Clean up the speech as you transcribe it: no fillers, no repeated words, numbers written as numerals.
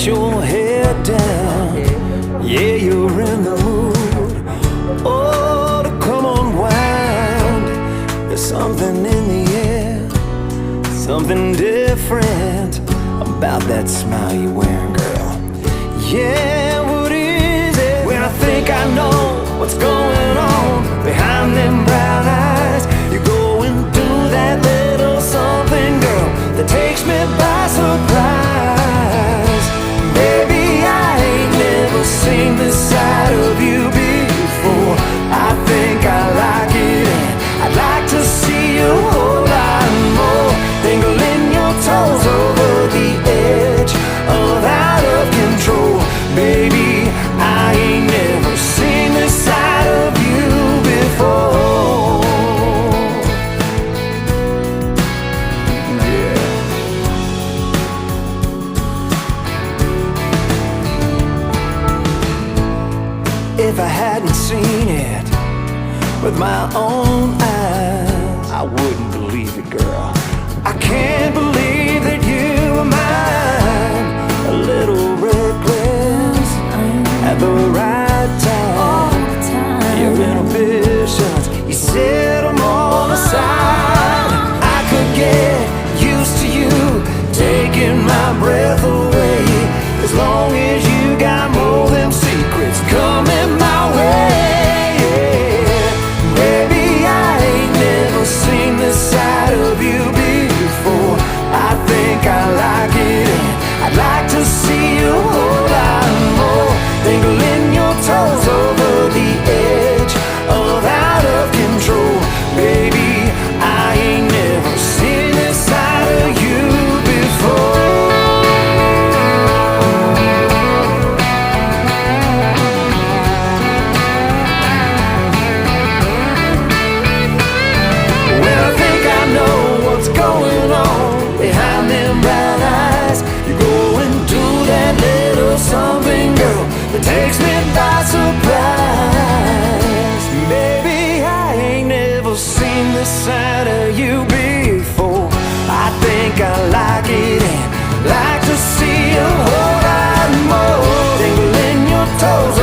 your head down. Yeah, you're in the mood. Oh, to come unwind. There's something in the air, something different about that smile you're wearing, girl. Yeah, what is it? When I think I know what's going on behind them brown eyes, you're going through that little something, girl, that takes me by surprise. Baby, I ain't never seen this side of you before. I think I like it, and I'd like to see you a whole lot more. Dangling your toes over the edge of out of control. Baby, I ain't never seen this side of you before. Yeah. If I hadn't seen it with my own eyes, I wouldn't believe it, girl. I can't believe that you were mine. A little reckless at the right time. Your inhibitions, you set them all aside. I could get used to you taking my breath away, as long as you got more than secrets coming my way. Baby, I ain't never seen this side of you before. I think I like it, and I'd like to see you a whole lot more. Dangling your toes over the edge of out of control. Baby, I ain't never seen this side of you before. When I think I know what's going on behind them brown eyes, you're going through that little something, girl, that takes me by surprise. Baby, I ain't never seen this side of you before. I think I like it, and like to see a whole lot more. Dangling your toes